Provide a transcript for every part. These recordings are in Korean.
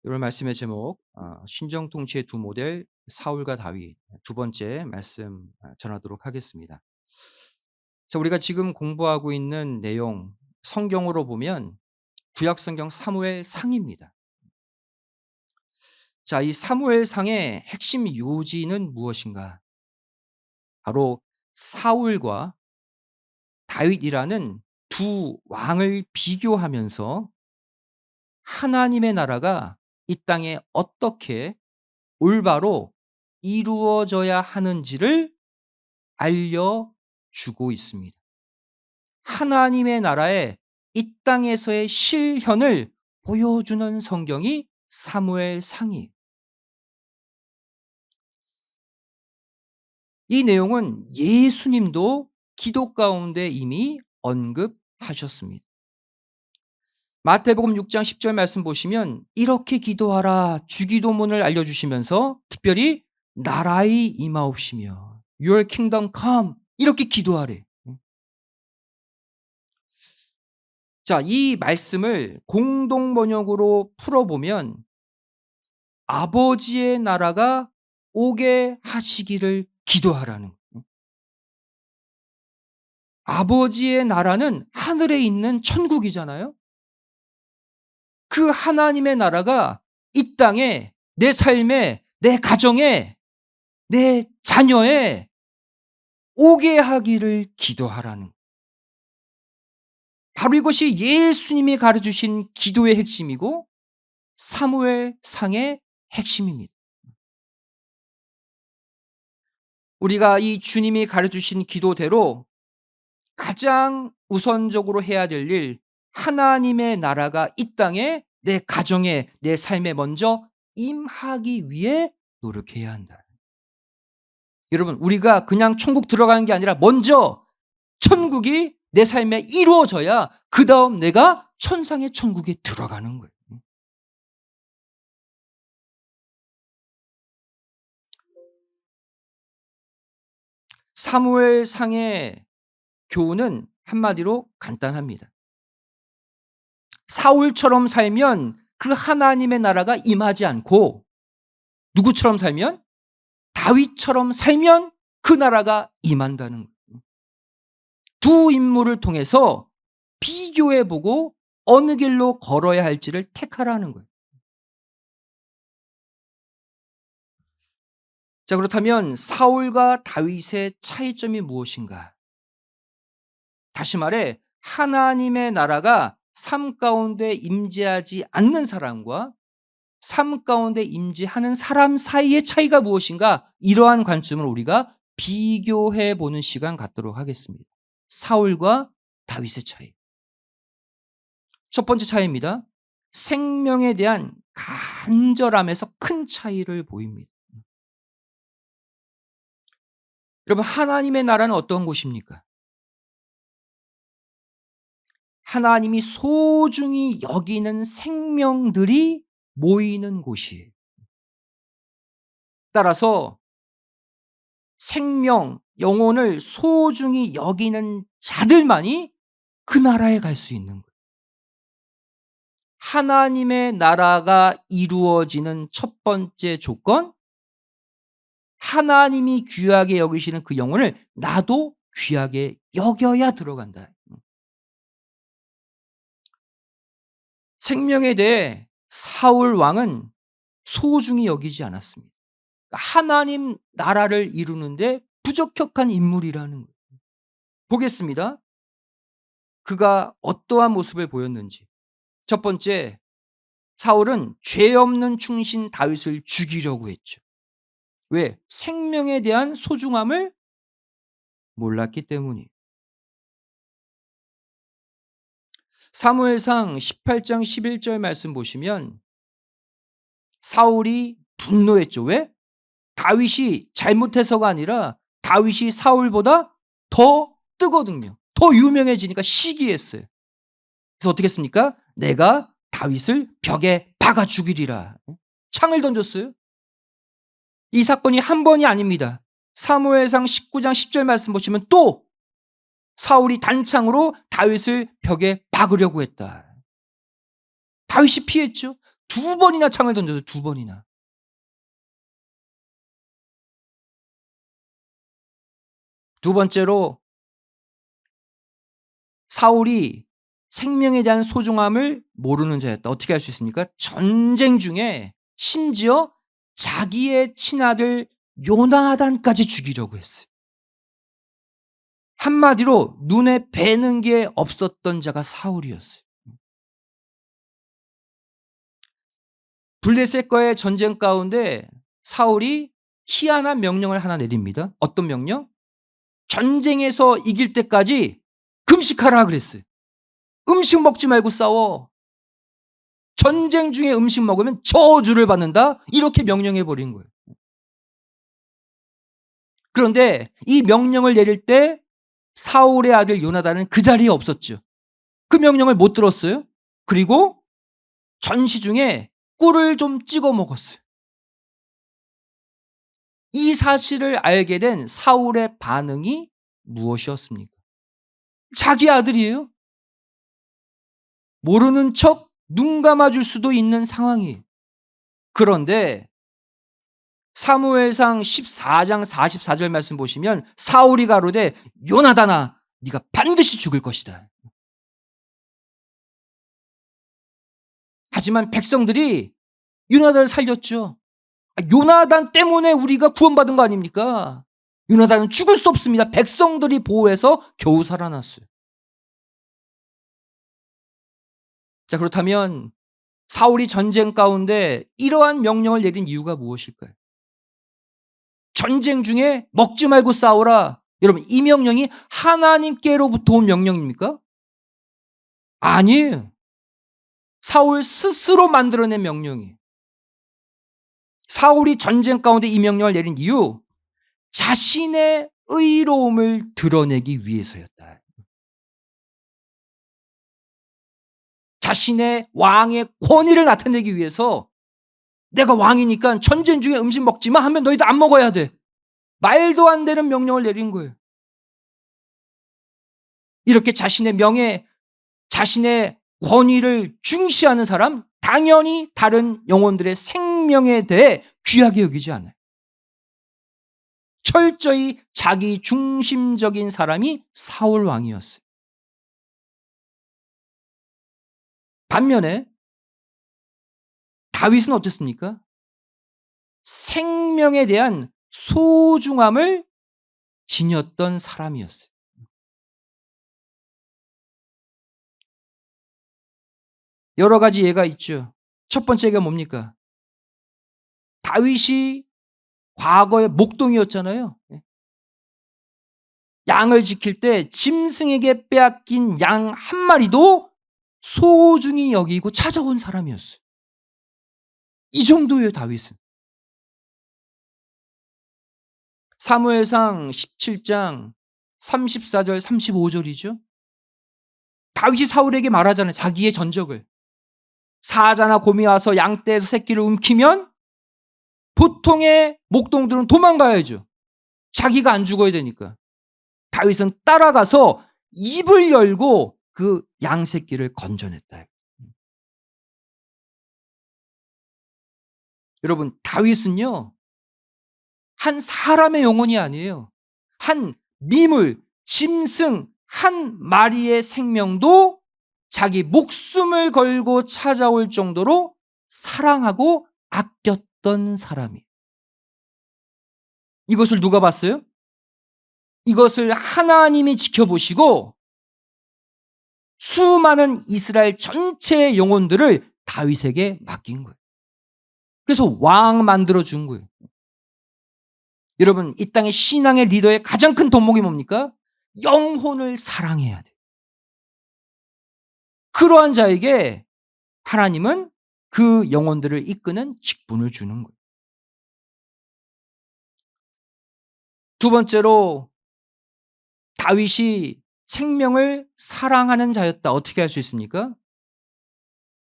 오늘 말씀의 제목 신정 통치의 두 모델 사울과 다윗 두 번째 말씀 전하도록 하겠습니다. 자, 우리가 지금 공부하고 있는 내용 성경으로 보면 구약 성경 사무엘상입니다. 자, 이 사무엘상의 핵심 요지는 무엇인가? 바로 사울과 다윗이라는 두 왕을 비교하면서 하나님의 나라가 이 땅에 어떻게 올바로 이루어져야 하는지를 알려주고 있습니다. 하나님의 나라의 이 땅에서의 실현을 보여주는 성경이 사무엘상이에요. 이 내용은 예수님도 기도 가운데 이미 언급하셨습니다. 마태복음 6장 10절 말씀 보시면 이렇게 기도하라 주기도문을 알려주시면서 특별히 나라의 임하옵시며 Your kingdom come 이렇게 기도하래. 자, 이 말씀을 공동 번역으로 풀어보면 아버지의 나라가 오게 하시기를 기도하라는 거예요. 아버지의 나라는 하늘에 있는 천국이잖아요. 그 하나님의 나라가 이 땅에 내 삶에 내 가정에 내 자녀에 오게 하기를 기도하라는 거예요. 바로 이것이 예수님이 가르쳐주신 기도의 핵심이고 사무엘상의 핵심입니다. 우리가 이 주님이 가르쳐주신 기도대로 가장 우선적으로 해야 될 일, 하나님의 나라가 이 땅에 내 가정에 내 삶에 먼저 임하기 위해 노력해야 한다. 여러분, 우리가 그냥 천국 들어가는 게 아니라 먼저 천국이 내 삶에 이루어져야 그 다음 내가 천상의 천국에 들어가는 거예요. 사무엘상의 교훈은 한마디로 간단합니다. 사울처럼 살면 그 하나님의 나라가 임하지 않고 누구처럼 살면? 다윗처럼 살면 그 나라가 임한다는 거예요. 두 인물을 통해서 비교해보고 어느 길로 걸어야 할지를 택하라는 거예요. 자, 그렇다면 사울과 다윗의 차이점이 무엇인가? 다시 말해 하나님의 나라가 삶 가운데 임재하지 않는 사람과 삶 가운데 임재하는 사람 사이의 차이가 무엇인가? 이러한 관점을 우리가 비교해 보는 시간 갖도록 하겠습니다. 사울과 다윗의 차이. 첫 번째 차이입니다. 생명에 대한 간절함에서 큰 차이를 보입니다. 여러분, 하나님의 나라는 어떤 곳입니까? 하나님이 소중히 여기는 생명들이 모이는 곳이에요. 따라서 생명, 영혼을 소중히 여기는 자들만이 그 나라에 갈 수 있는 거예요. 하나님의 나라가 이루어지는 첫 번째 조건, 하나님이 귀하게 여기시는 그 영혼을 나도 귀하게 여겨야 들어간다. 생명에 대해 사울 왕은 소중히 여기지 않았습니다. 하나님 나라를 이루는데 부적격한 인물이라는 거예요. 보겠습니다. 그가 어떠한 모습을 보였는지. 첫 번째, 사울은 죄 없는 충신 다윗을 죽이려고 했죠. 왜? 생명에 대한 소중함을 몰랐기 때문이에요. 사무엘상 18장 11절 말씀 보시면 사울이 분노했죠. 왜? 다윗이 잘못해서가 아니라 다윗이 사울보다 더 뜨거든요. 더 유명해지니까 시기했어요. 그래서 어떻게 했습니까? 내가 다윗을 벽에 박아 죽이리라. 창을 던졌어요. 이 사건이 한 번이 아닙니다. 사무엘상 19장 10절 말씀 보시면 또 사울이 단창으로 다윗을 벽에 박으려고 했다. 다윗이 피했죠. 두 번이나 창을 던져서 두 번이나. 두 번째로 사울이 생명에 대한 소중함을 모르는 자였다. 어떻게 알 수 있습니까? 전쟁 중에 심지어 자기의 친아들 요나단까지 죽이려고 했어요. 한마디로 눈에 뵈는 게 없었던 자가 사울이었어요. 블레셋과의 전쟁 가운데 사울이 희한한 명령을 하나 내립니다. 어떤 명령? 전쟁에서 이길 때까지 금식하라 그랬어요. 음식 먹지 말고 싸워. 전쟁 중에 음식 먹으면 저주를 받는다. 이렇게 명령해 버린 거예요. 그런데 이 명령을 내릴 때 사울의 아들 요나단은 그 자리에 없었죠. 그 명령을 못 들었어요. 그리고 전시 중에 꿀을 좀 찍어 먹었어요. 이 사실을 알게 된 사울의 반응이 무엇이었습니까? 자기 아들이에요. 모르는 척 눈 감아줄 수도 있는 상황이에요. 그런데 사무엘상 14장 44절 말씀 보시면 사울이 가로되 요나단아 네가 반드시 죽을 것이다. 하지만 백성들이 요나단을 살렸죠. 요나단 때문에 우리가 구원받은 거 아닙니까? 요나단은 죽을 수 없습니다. 백성들이 보호해서 겨우 살아났어요. 자, 그렇다면 사울이 전쟁 가운데 이러한 명령을 내린 이유가 무엇일까요? 전쟁 중에 먹지 말고 싸우라. 여러분, 이 명령이 하나님께로부터 온 명령입니까? 아니에요. 사울 스스로 만들어낸 명령이에요. 사울이 전쟁 가운데 이 명령을 내린 이유, 자신의 의로움을 드러내기 위해서였다. 자신의 왕의 권위를 나타내기 위해서 내가 왕이니까 전쟁 중에 음식 먹지 마 하면 너희들 안 먹어야 돼. 말도 안 되는 명령을 내린 거예요. 이렇게 자신의 명예, 자신의 권위를 중시하는 사람, 당연히 다른 영혼들의 생명에 대해 귀하게 여기지 않아요. 철저히 자기 중심적인 사람이 사울 왕이었어요. 반면에 다윗은 어땠습니까? 생명에 대한 소중함을 지녔던 사람이었어요. 여러 가지 예가 있죠. 첫 번째가 뭡니까? 다윗이 과거에 목동이었잖아요. 양을 지킬 때 짐승에게 빼앗긴 양 한 마리도 소중히 여기고 찾아온 사람이었어요. 이 정도예요, 다윗은. 사무엘상 17장 34절 35절이죠. 다윗이 사울에게 말하잖아요. 자기의 전적을. 사자나 곰이 와서 양떼에서 새끼를 움키면 보통의 목동들은 도망가야죠. 자기가 안 죽어야 되니까. 다윗은 따라가서 입을 열고 그 양새끼를 건져냈다. 여러분, 다윗은요, 한 사람의 영혼이 아니에요. 한 미물, 짐승 한 마리의 생명도 자기 목숨을 걸고 찾아올 정도로 사랑하고 아꼈던 사람이에요. 이것을 누가 봤어요? 이것을 하나님이 지켜보시고 수많은 이스라엘 전체의 영혼들을 다윗에게 맡긴 거예요. 그래서 왕 만들어준 거예요. 여러분, 이 땅의 신앙의 리더의 가장 큰 덕목이 뭡니까? 영혼을 사랑해야 돼요. 그러한 자에게 하나님은 그 영혼들을 이끄는 직분을 주는 거예요. 두 번째로 다윗이 생명을 사랑하는 자였다. 어떻게 할 수 있습니까?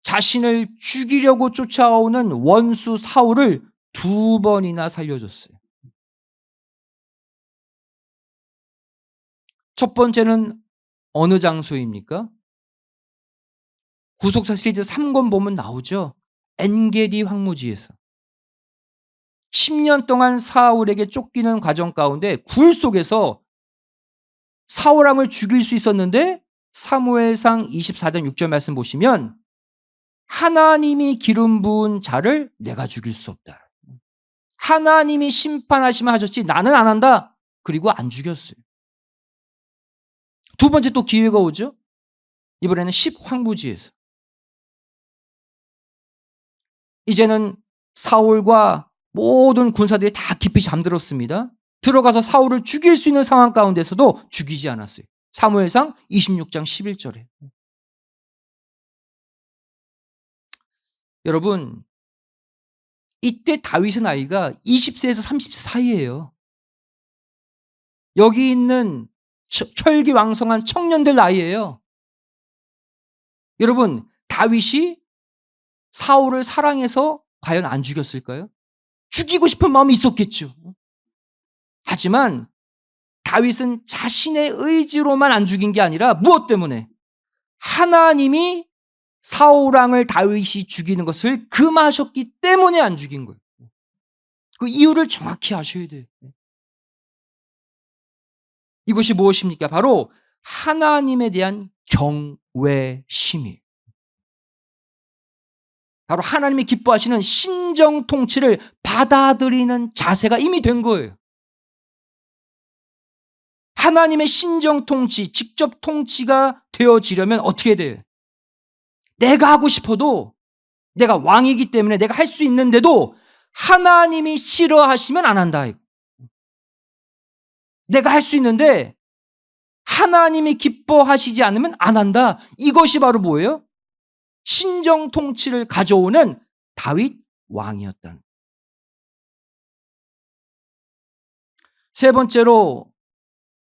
자신을 죽이려고 쫓아오는 원수 사울을 두 번이나 살려줬어요. 첫 번째는 어느 장소입니까? 구속사 시리즈 3권 보면 나오죠. 엔게디 황무지에서 10년 동안 사울에게 쫓기는 과정 가운데 굴 속에서 사울 왕을 죽일 수 있었는데 사무엘상 24장 6절 말씀 보시면 하나님이 기름 부은 자를 내가 죽일 수 없다. 하나님이 심판하시면 하셨지 나는 안 한다. 그리고 안 죽였어요. 두 번째 또 기회가 오죠. 이번에는 10황무지에서. 이제는 사울과 모든 군사들이 다 깊이 잠들었습니다. 들어가서 사울을 죽일 수 있는 상황 가운데서도 죽이지 않았어요. 사무엘상 26장 11절에. 여러분, 이때 다윗의 나이가 20세에서 30세 사이예요. 여기 있는 혈기왕성한 청년들 나이예요. 여러분, 다윗이 사울을 사랑해서 과연 안 죽였을까요? 죽이고 싶은 마음이 있었겠죠. 하지만 다윗은 자신의 의지로만 안 죽인 게 아니라 무엇 때문에? 하나님이 사울 왕을 다윗이 죽이는 것을 금하셨기 때문에 안 죽인 거예요. 그 이유를 정확히 아셔야 돼요. 이것이 무엇입니까? 바로 하나님에 대한 경외심이에요. 바로 하나님이 기뻐하시는 신정 통치를 받아들이는 자세가 이미 된 거예요. 하나님의 신정 통치, 직접 통치가 되어지려면 어떻게 돼요? 내가 하고 싶어도 내가 왕이기 때문에 내가 할 수 있는데도 하나님이 싫어하시면 안 한다. 내가 할 수 있는데 하나님이 기뻐하시지 않으면 안 한다. 이것이 바로 뭐예요? 신정 통치를 가져오는 다윗 왕이었다. 세 번째로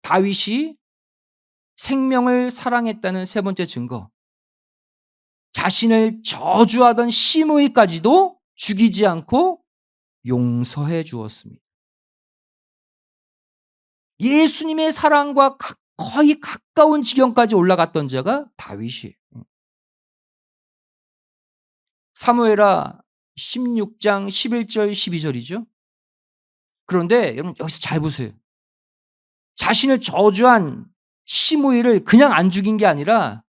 다윗이 생명을 사랑했다는 세 번째 증거. 자신을 저주하던 시므이까지도 죽이지 않고 용서해 주었습니다. 예수님의 사랑과 거의 가까운 지경까지 올라갔던 자가 다윗이에요. 사무엘하 16장 11절 12절이죠. 그런데 여러분 여기서 잘 보세요. 자신을 저주한 시므이를 그냥 안 죽인 게 아니라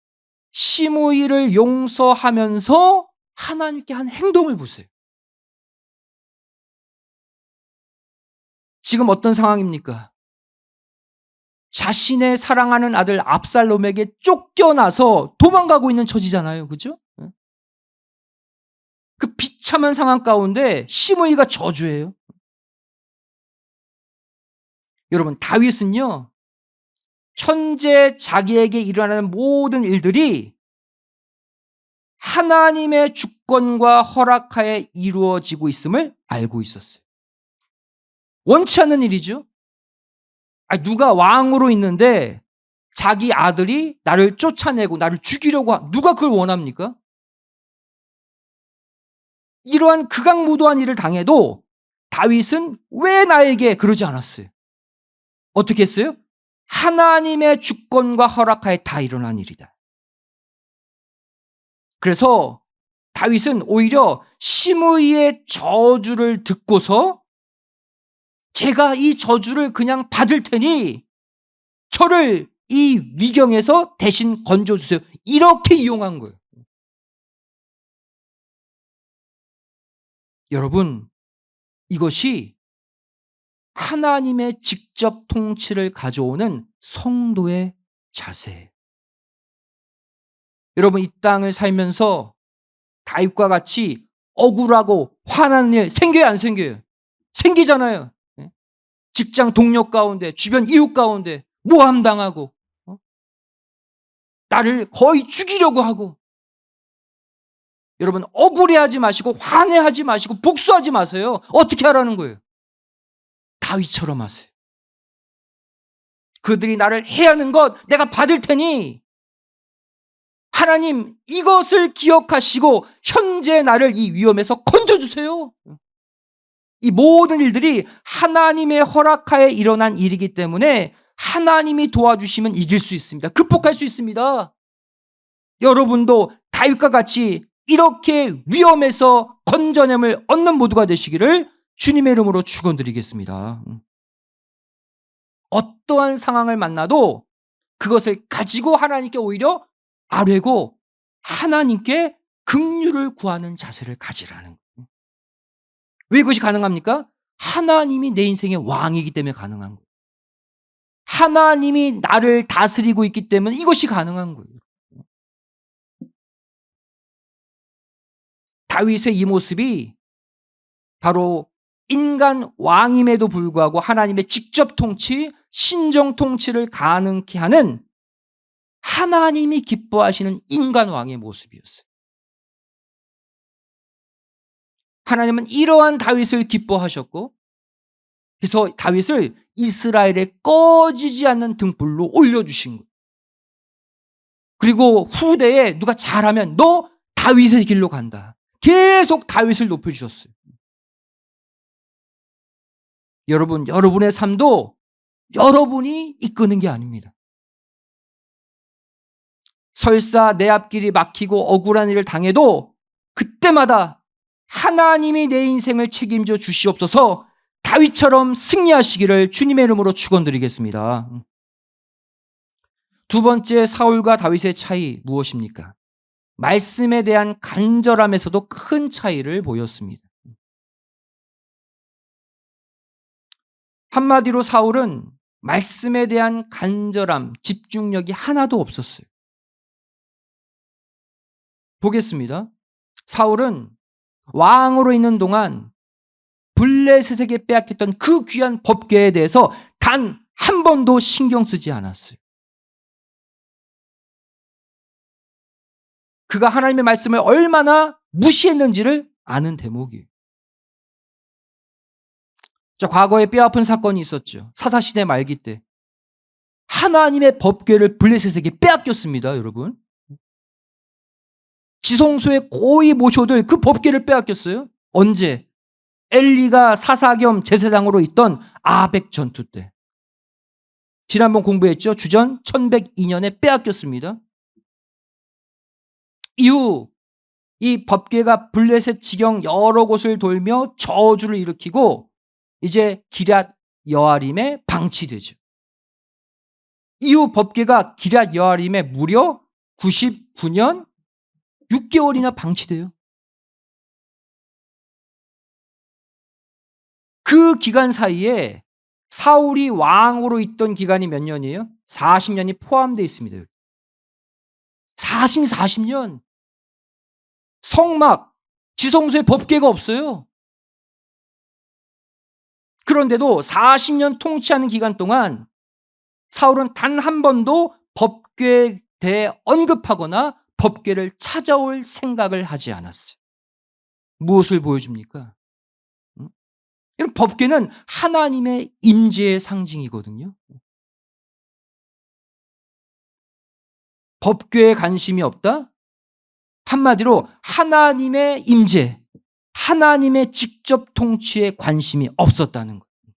시므이를 용서하면서 하나님께 한 행동을 보세요. 지금 어떤 상황입니까? 자신의 사랑하는 아들 압살롬에게 쫓겨나서 도망가고 있는 처지잖아요. 그죠? 그 비참한 상황 가운데 시므이가 저주해요. 여러분, 다윗은요, 현재 자기에게 일어나는 모든 일들이 하나님의 주권과 허락하에 이루어지고 있음을 알고 있었어요. 원치 않는 일이죠. 누가 왕으로 있는데 자기 아들이 나를 쫓아내고 나를 죽이려고 누가 그걸 원합니까? 이러한 극악무도한 일을 당해도 다윗은 왜 나에게 그러지 않았어요? 어떻게 했어요? 하나님의 주권과 허락하에 다 일어난 일이다. 그래서 다윗은 오히려 시므이의 저주를 듣고서 제가 이 저주를 그냥 받을 테니 저를 이 위경에서 대신 건져주세요. 이렇게 이용한 거예요. 여러분, 이것이 하나님의 직접 통치를 가져오는 성도의 자세예요. 여러분, 이 땅을 살면서 다윗과 같이 억울하고 화나는 일 생겨요, 안 생겨요? 생기잖아요. 직장 동료 가운데, 주변 이웃 가운데 모함당하고 나를 거의 죽이려고 하고. 여러분, 억울해하지 마시고 화내하지 마시고 복수하지 마세요. 어떻게 하라는 거예요? 다윗처럼 하세요. 그들이 나를 해하는 것 내가 받을 테니 하나님 이것을 기억하시고 현재 나를 이 위험에서 건져주세요. 이 모든 일들이 하나님의 허락하에 일어난 일이기 때문에 하나님이 도와주시면 이길 수 있습니다. 극복할 수 있습니다. 여러분도 다윗과 같이 이렇게 위험에서 건전함을 얻는 모두가 되시기를 주님의 이름으로 축원드리겠습니다. 어떠한 상황을 만나도 그것을 가지고 하나님께 오히려 아뢰고 하나님께 긍휼을 구하는 자세를 가지라는 거예요. 왜 그것이 가능합니까? 하나님이 내 인생의 왕이기 때문에 가능한 거예요. 하나님이 나를 다스리고 있기 때문에 이것이 가능한 거예요. 다윗의 이 모습이 바로 인간 왕임에도 불구하고 하나님의 직접 통치, 신정 통치를 가능케 하는 하나님이 기뻐하시는 인간 왕의 모습이었어요. 하나님은 이러한 다윗을 기뻐하셨고, 그래서 다윗을 이스라엘의 꺼지지 않는 등불로 올려주신 거예요. 그리고 후대에 누가 잘하면 너 다윗의 길로 간다. 계속 다윗을 높여주셨어요. 여러분, 여러분의 삶도 여러분이 이끄는 게 아닙니다. 설사 내 앞길이 막히고 억울한 일을 당해도 그때마다 하나님이 내 인생을 책임져 주시옵소서, 다윗처럼 승리하시기를 주님의 이름으로 축원드리겠습니다. 두 번째, 사울과 다윗의 차이 무엇입니까? 말씀에 대한 간절함에서도 큰 차이를 보였습니다. 한마디로 사울은 말씀에 대한 간절함, 집중력이 하나도 없었어요. 보겠습니다. 사울은 왕으로 있는 동안 블레셋에게 빼앗겼던 그 귀한 법궤에 대해서 단 한 번도 신경 쓰지 않았어요. 그가 하나님의 말씀을 얼마나 무시했는지를 아는 대목이에요. 자, 과거에 뼈아픈 사건이 있었죠. 사사시대 말기 때 하나님의 법궤를 블레셋에게 빼앗겼습니다, 여러분. 지성소에 고이 모셔들 그 법궤를 빼앗겼어요. 언제? 엘리가 사사 겸 제사장으로 있던 아벡 전투 때. 지난번 공부했죠. 주전 1102년에 빼앗겼습니다. 이후 이 법궤가 블레셋 지경 여러 곳을 돌며 저주를 일으키고 이제 기럇 여아림에 방치되죠. 이후 법궤가 기럇 여아림에 무려 99년 6개월이나 방치돼요. 그 기간 사이에 사울이 왕으로 있던 기간이 몇 년이에요? 40년이 포함되어 있습니다. 40년. 성막, 지성소에 법궤가 없어요. 그런데도 40년 통치하는 기간 동안 사울은 단 한 번도 법궤에 대해 언급하거나 법궤를 찾아올 생각을 하지 않았어요. 무엇을 보여줍니까? 이런 법궤는 하나님의 임재의 상징이거든요. 법궤에 관심이 없다? 한마디로 하나님의 임재, 하나님의 직접 통치에 관심이 없었다는 거예요.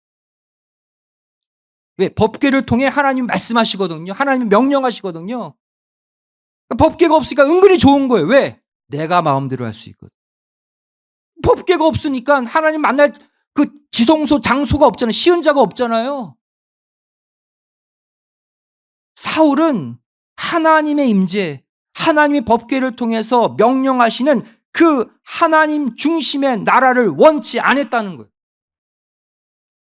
왜? 법궤를 통해 하나님 말씀하시거든요. 하나님 명령하시거든요. 법궤가 없으니까 은근히 좋은 거예요. 왜? 내가 마음대로 할 수 있거든. 법궤가 없으니까 하나님 만날 그 지성소 장소가 없잖아요. 시은자가 없잖아요. 사울은 하나님의 임재, 하나님의 법궤를 통해서 명령하시는 그 하나님 중심의 나라를 원치 않았다는 거예요.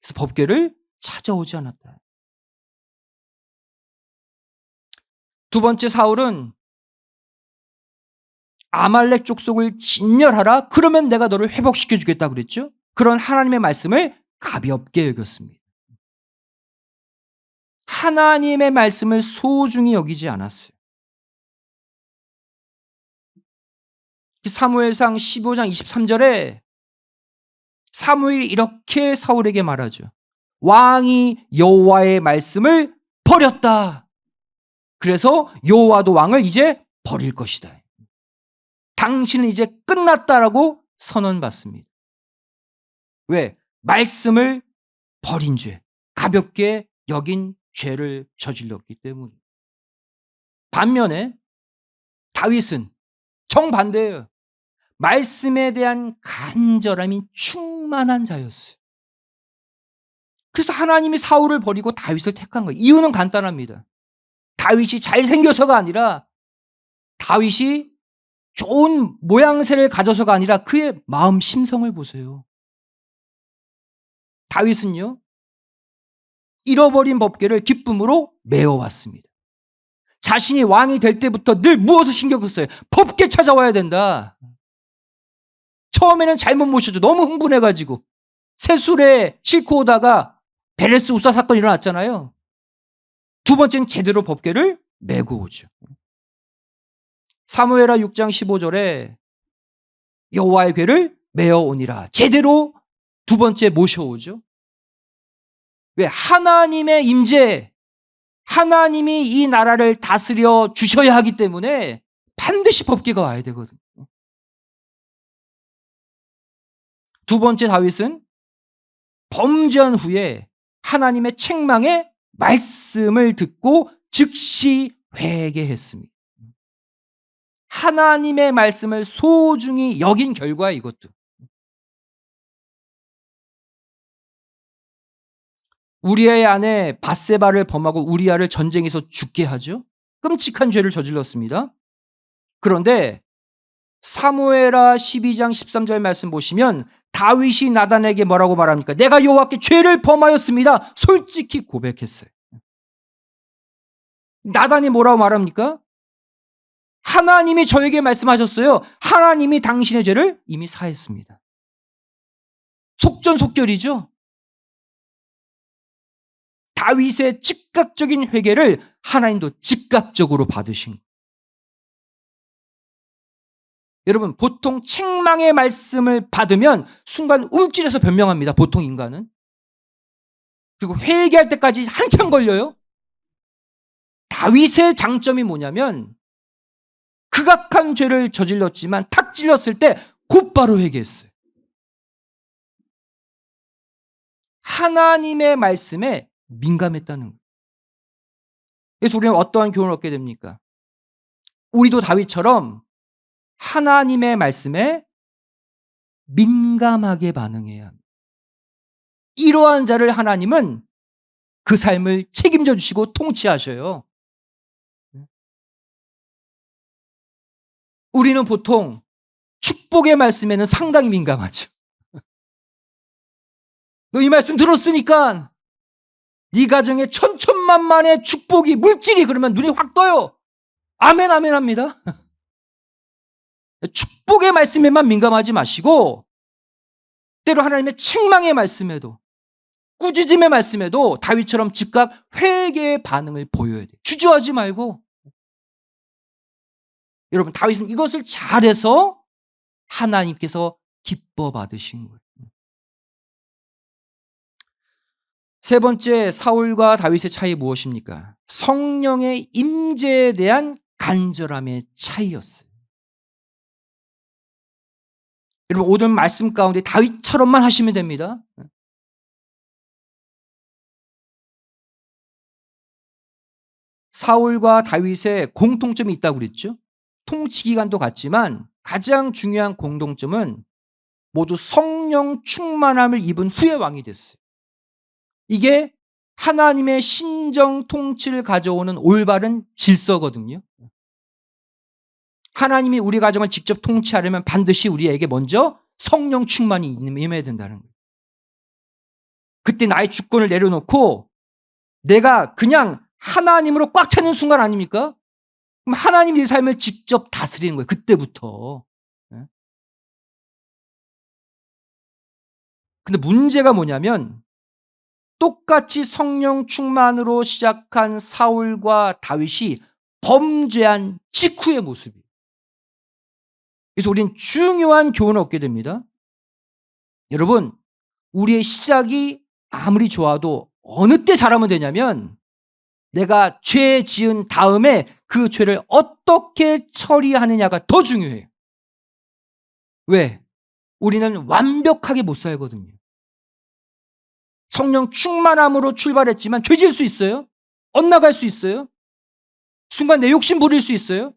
그래서 법궤를 찾아오지 않았다. 두 번째, 사울은 아말렉 족속을 진멸하라. 그러면 내가 너를 회복시켜 주겠다 그랬죠. 그런 하나님의 말씀을 가볍게 여겼습니다. 하나님의 말씀을 소중히 여기지 않았어요. 사무엘상 15장 23절에 사무엘이 이렇게 사울에게 말하죠. 왕이 여호와의 말씀을 버렸다. 그래서 여호와도 왕을 이제 버릴 것이다. 당신은 이제 끝났다라고 선언받습니다. 왜? 말씀을 버린 죄, 가볍게 여긴 죄를 저질렀기 때문에. 반면에 다윗은 정반대예요. 말씀에 대한 간절함이 충만한 자였어요. 그래서 하나님이 사울을 버리고 다윗을 택한 거예요. 이유는 간단합니다. 다윗이 잘생겨서가 아니라, 다윗이 좋은 모양새를 가져서가 아니라 그의 마음 심성을 보세요. 다윗은요, 잃어버린 법궤를 기쁨으로 메어왔습니다. 자신이 왕이 될 때부터 늘 무엇을 신경 썼어요? 법궤 찾아와야 된다. 처음에는 잘못 모셔줘. 너무 흥분해가지고 새술에 싣고 오다가 베레스 우사 사건이 일어났잖아요. 두 번째는 제대로 법궤를 메고 오죠. 사무엘하 6장 15절에 여호와의 궤를 메어 오니라. 제대로 두 번째 모셔오죠. 왜? 하나님의 임재, 하나님이 이 나라를 다스려 주셔야 하기 때문에 반드시 법궤가 와야 되거든요. 두 번째, 다윗은 범죄한 후에 하나님의 책망의 말씀을 듣고 즉시 회개했습니다. 하나님의 말씀을 소중히 여긴 결과야, 이것도. 우리아의 아내 밧세바를 범하고 우리아를 전쟁에서 죽게 하죠. 끔찍한 죄를 저질렀습니다. 그런데 사무엘하 12장 13절 말씀 보시면 다윗이 나단에게 뭐라고 말합니까? 내가 여호와께 죄를 범하였습니다. 솔직히 고백했어요. 나단이 뭐라고 말합니까? 하나님이 저에게 말씀하셨어요. 하나님이 당신의 죄를 이미 사했습니다. 속전속결이죠. 다윗의 즉각적인 회개를 하나님도 즉각적으로 받으신 거예요. 여러분, 보통 책망의 말씀을 받으면 순간 움찔해서 변명합니다. 보통 인간은. 그리고 회개할 때까지 한참 걸려요. 다윗의 장점이 뭐냐면 극악한 죄를 저질렀지만 탁 찔렸을 때 곧바로 회개했어요. 하나님의 말씀에 민감했다는 거예요. 그래서 우리는 어떠한 교훈을 얻게 됩니까? 우리도 다윗처럼 하나님의 말씀에 민감하게 반응해야 합니다. 이러한 자를 하나님은 그 삶을 책임져 주시고 통치하셔요. 우리는 보통 축복의 말씀에는 상당히 민감하죠. 너 이 말씀 들었으니까 네 가정에 천천만만의 축복이 물질이, 그러면 눈이 확 떠요. 아멘 아멘 합니다. 축복의 말씀에만 민감하지 마시고 때로 하나님의 책망의 말씀에도, 꾸짖음의 말씀에도 다윗처럼 즉각 회개의 반응을 보여야 돼요. 주저하지 말고. 여러분, 다윗은 이것을 잘해서 하나님께서 기뻐 받으신 거예요. 세 번째, 사울과 다윗의 차이 무엇입니까? 성령의 임재에 대한 간절함의 차이였어요. 여러분, 오늘 말씀 가운데 다윗처럼만 하시면 됩니다. 사울과 다윗의 공통점이 있다고 그랬죠. 통치 기간도 같지만 가장 중요한 공통점은 모두 성령 충만함을 입은 후에 왕이 됐어요. 이게 하나님의 신정 통치를 가져오는 올바른 질서거든요. 하나님이 우리 가정을 직접 통치하려면 반드시 우리에게 먼저 성령 충만이 임해야 된다는 거예요. 그때 나의 주권을 내려놓고 내가 그냥 하나님으로 꽉 차는 순간 아닙니까? 그럼 하나님이 내 삶을 직접 다스리는 거예요. 그때부터. 근데 문제가 뭐냐면 똑같이 성령 충만으로 시작한 사울과 다윗이 범죄한 직후의 모습이에요. 그래서 우리는 중요한 교훈을 얻게 됩니다. 여러분, 우리의 시작이 아무리 좋아도 어느 때 잘하면 되냐면 내가 죄 지은 다음에 그 죄를 어떻게 처리하느냐가 더 중요해요. 왜? 우리는 완벽하게 못 살거든요. 성령 충만함으로 출발했지만 죄 지을 수 있어요. 엇나갈 수 있어요. 순간 내 욕심 부릴 수 있어요.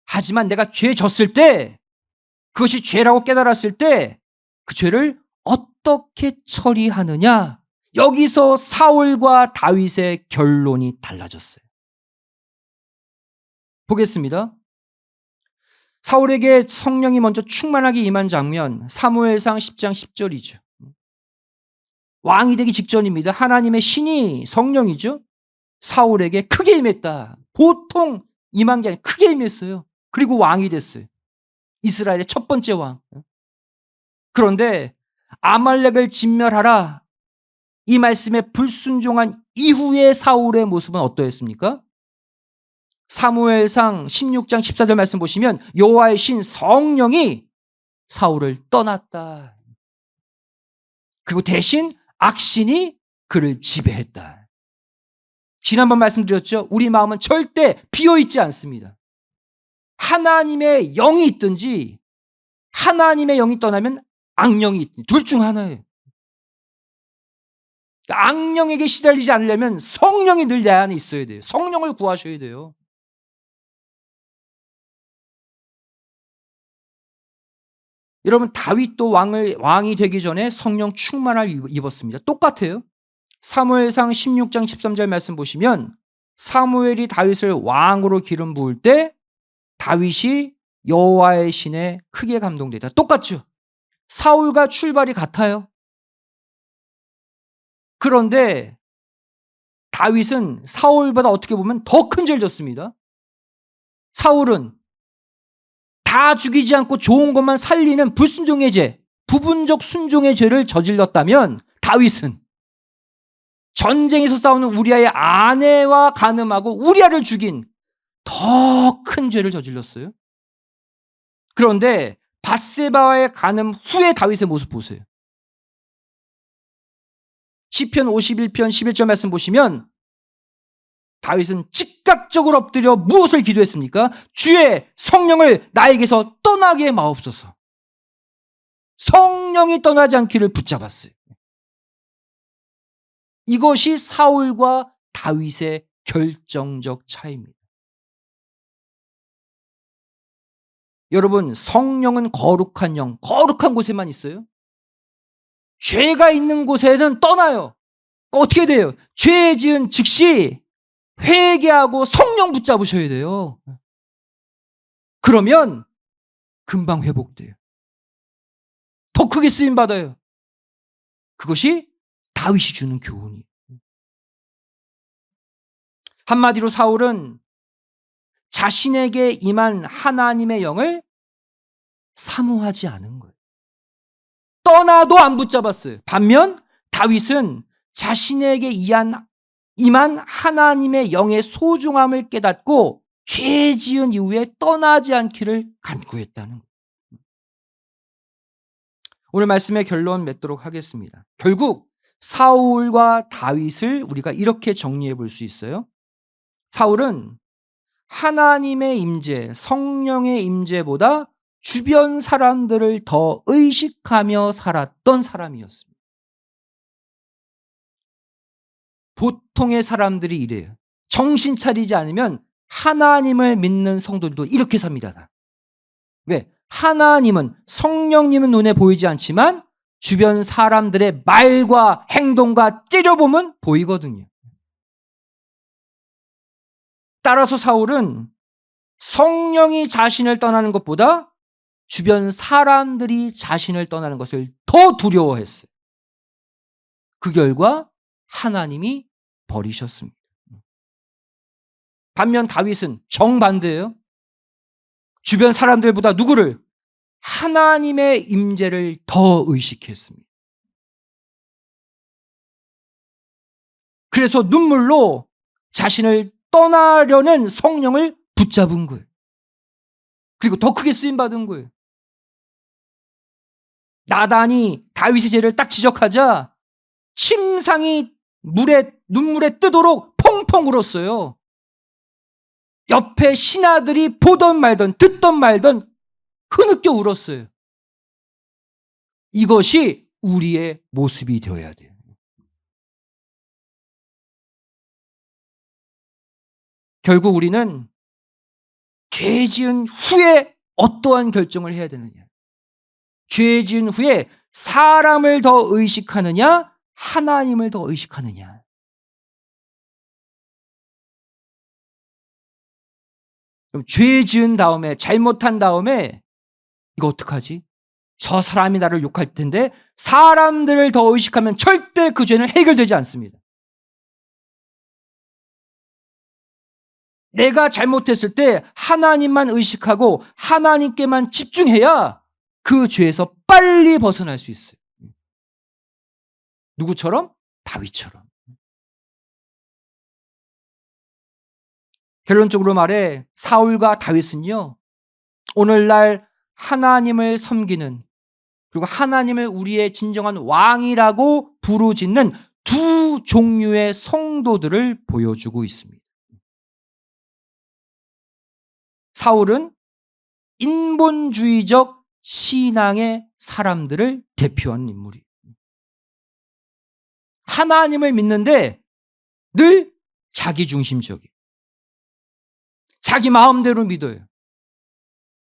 하지만 내가 죄 졌을 때 그것이 죄라고 깨달았을 때 그 죄를 어떻게 처리하느냐, 여기서 사울과 다윗의 결론이 달라졌어요. 보겠습니다. 사울에게 성령이 먼저 충만하게 임한 장면, 사무엘상 10장 10절이죠. 왕이 되기 직전입니다. 하나님의 신이, 성령이죠, 사울에게 크게 임했다. 보통 임한 게 아니라 크게 임했어요. 그리고 왕이 됐어요. 이스라엘의 첫 번째 왕. 그런데 아말렉을 진멸하라, 이 말씀에 불순종한 이후의 사울의 모습은 어떠했습니까? 사무엘상 16장 14절 말씀 보시면 여호와의 신 성령이 사울을 떠났다. 그리고 대신 악신이 그를 지배했다. 지난번 말씀드렸죠. 우리 마음은 절대 비어있지 않습니다. 하나님의 영이 있든지 하나님의 영이 떠나면 악령이 있든지 둘 중 하나예요. 악령에게 시달리지 않으려면 성령이 늘 내 안에 있어야 돼요. 성령을 구하셔야 돼요. 여러분, 다윗도 왕이 되기 전에 성령 충만을 입었습니다. 똑같아요. 사무엘상 16장 13절 말씀 보시면 사무엘이 다윗을 왕으로 기름 부을 때 다윗이 여호와의 신에 크게 감동되다. 똑같죠. 사울과 출발이 같아요. 그런데 다윗은 사울보다 어떻게 보면 더 큰 죄를 졌습니다. 사울은 다 죽이지 않고 좋은 것만 살리는 불순종의 죄, 부분적 순종의 죄를 저질렀다면, 다윗은 전쟁에서 싸우는 우리아의 아내와 간음하고 우리아를 죽인 더 큰 죄를 저질렀어요. 그런데 밧세바와의 간음 후에 다윗의 모습 보세요. 시편 51편 11절 말씀 보시면 다윗은 즉각적으로 엎드려 무엇을 기도했습니까? 주의 성령을 나에게서 떠나게 마옵소서. 성령이 떠나지 않기를 붙잡았어요. 이것이 사울과 다윗의 결정적 차이입니다. 여러분, 성령은 거룩한 영, 거룩한 곳에만 있어요. 죄가 있는 곳에는 떠나요. 어떻게 돼요? 죄 지은 즉시 회개하고 성령 붙잡으셔야 돼요. 그러면 금방 회복돼요. 더 크게 쓰임받아요. 그것이 다윗이 주는 교훈이에요. 한마디로 사울은 자신에게 임한 하나님의 영을 사모하지 않은 거예요. 떠나도 안 붙잡았어요. 반면 다윗은 자신에게 임한 하나님의 영의 소중함을 깨닫고 죄 지은 이후에 떠나지 않기를 간구했다는 거예요. 오늘 말씀의 결론 맺도록 하겠습니다. 결국 사울과 다윗을 우리가 이렇게 정리해 볼 수 있어요. 사울은 하나님의 임재, 성령의 임재보다 주변 사람들을 더 의식하며 살았던 사람이었습니다. 보통의 사람들이 이래요. 정신 차리지 않으면 하나님을 믿는 성도들도 이렇게 삽니다. 왜? 하나님은, 성령님은 눈에 보이지 않지만 주변 사람들의 말과 행동과 째려보면 보이거든요. 따라서 사울은 성령이 자신을 떠나는 것보다 주변 사람들이 자신을 떠나는 것을 더 두려워했어요. 그 결과 하나님이 버리셨습니다. 반면 다윗은 정반대예요. 주변 사람들보다 누구를? 하나님의 임재를 더 의식했습니다. 그래서 눈물로 자신을 떠나려는 성령을 붙잡은 거예요. 그리고 더 크게 쓰임받은 거예요. 나단이 다윗의 죄를 딱 지적하자 침상이 눈물에 뜨도록 펑펑 울었어요. 옆에 신하들이 보던 말던 듣던 말던 흐느껴 울었어요. 이것이 우리의 모습이 되어야 돼요. 결국 우리는 죄 지은 후에 어떠한 결정을 해야 되느냐. 죄 지은 후에 사람을 더 의식하느냐 하나님을 더 의식하느냐. 그럼 죄 지은 다음에 잘못한 다음에 이거 어떡하지? 저 사람이 나를 욕할 텐데 사람들을 더 의식하면 절대 그 죄는 해결되지 않습니다. 내가 잘못했을 때 하나님만 의식하고 하나님께만 집중해야 그 죄에서 빨리 벗어날 수 있어요. 누구처럼? 다윗처럼. 결론적으로 말해 사울과 다윗은요, 오늘날 하나님을 섬기는, 그리고 하나님을 우리의 진정한 왕이라고 부르짖는 두 종류의 성도들을 보여주고 있습니다. 사울은 인본주의적 신앙의 사람들을 대표한 인물이에요. 하나님을 믿는데 늘 자기중심적이에요. 자기 마음대로 믿어요.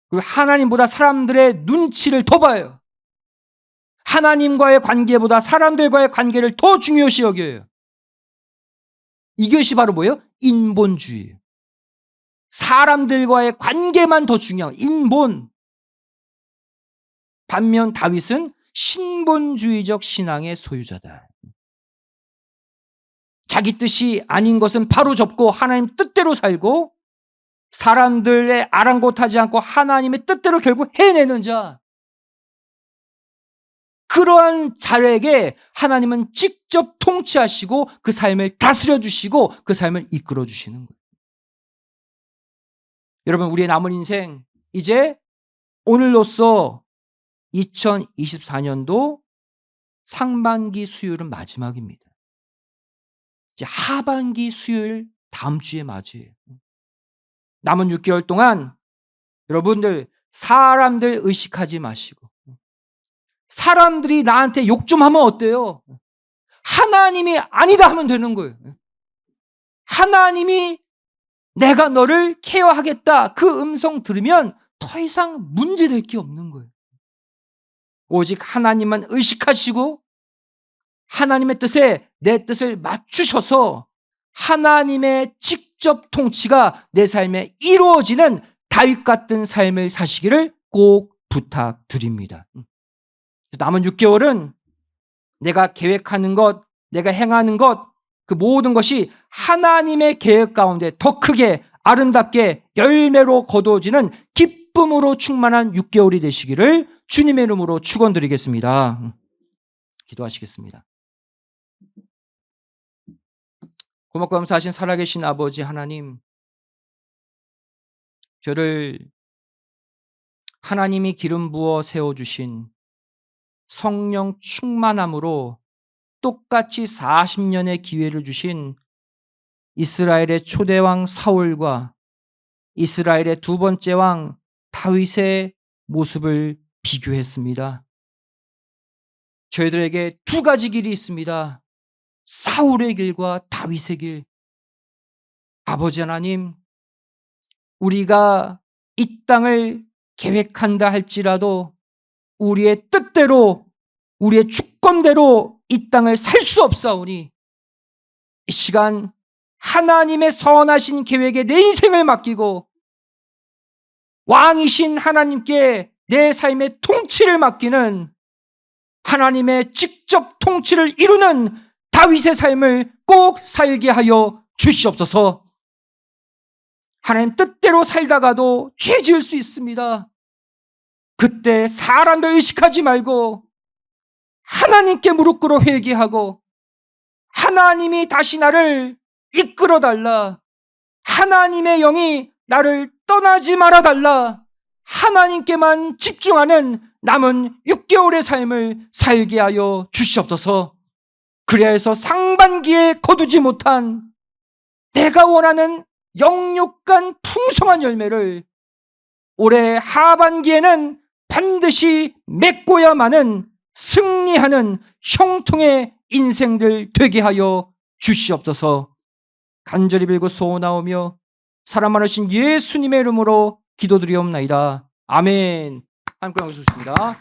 그리고 하나님보다 사람들의 눈치를 더 봐요. 하나님과의 관계보다 사람들과의 관계를 더 중요시 여겨요. 이것이 바로 뭐예요? 인본주의예요. 사람들과의 관계만 더 중요한 인본. 반면 다윗은 신본주의적 신앙의 소유자다. 자기 뜻이 아닌 것은 바로 접고 하나님 뜻대로 살고 사람들의 아랑곳하지 않고 하나님의 뜻대로 결국 해내는 자. 그러한 자에게 하나님은 직접 통치하시고 그 삶을 다스려 주시고 그 삶을 이끌어 주시는 거예요. 여러분, 우리의 남은 인생 이제 오늘로써 2024년도 상반기 수요일은 마지막입니다. 이제 하반기 수요일 다음 주에 맞이해요. 남은 6개월 동안 여러분들 사람들 의식하지 마시고 사람들이 나한테 욕 좀 하면 어때요? 하나님이 아니다 하면 되는 거예요. 하나님이 내가 너를 케어하겠다 그 음성 들으면 더 이상 문제될 게 없는 거예요. 오직 하나님만 의식하시고 하나님의 뜻에 내 뜻을 맞추셔서 하나님의 직접 통치가 내 삶에 이루어지는 다윗 같은 삶을 사시기를 꼭 부탁드립니다. 남은 6개월은 내가 계획하는 것, 내가 행하는 것, 그 모든 것이 하나님의 계획 가운데 더 크게 아름답게 열매로 거두어지는 기쁨으로 충만한 6개월이 되시기를 주님의 이름으로 축원드리겠습니다. 기도하시겠습니다. 고맙고 감사하신 살아계신 아버지 하나님, 저를 하나님이 기름 부어 세워주신 성령 충만함으로 똑같이 40년의 기회를 주신 이스라엘의 초대왕 사울과 이스라엘의 두 번째 왕 다윗의 모습을 비교했습니다. 저희들에게 두 가지 길이 있습니다. 사울의 길과 다윗의 길. 아버지 하나님, 우리가 이 땅을 계획한다 할지라도 우리의 뜻대로, 우리의 주권대로 이 땅을 살 수 없사오니 이 시간 하나님의 선하신 계획에 내 인생을 맡기고 왕이신 하나님께 내 삶의 통치를 맡기는 하나님의 직접 통치를 이루는 다윗의 삶을 꼭 살게 하여 주시옵소서. 하나님 뜻대로 살다가도 죄 지을 수 있습니다. 그때 사람들 의식하지 말고 하나님께 무릎 꿇어 회개하고 하나님이 다시 나를 이끌어 달라. 하나님의 영이 나를 떠나지 말아 달라. 하나님께만 집중하는 남은 6개월의 삶을 살게 하여 주시옵소서. 그래야 해서 상반기에 거두지 못한 내가 원하는 영육간 풍성한 열매를 올해 하반기에는 반드시 맺고야만은 승리하는 형통의 인생들 되게 하여 주시옵소서. 간절히 빌고 소원하오며 사랑 많으신 예수님의 이름으로 기도드리옵나이다. 아멘. 함께 하겠습니다.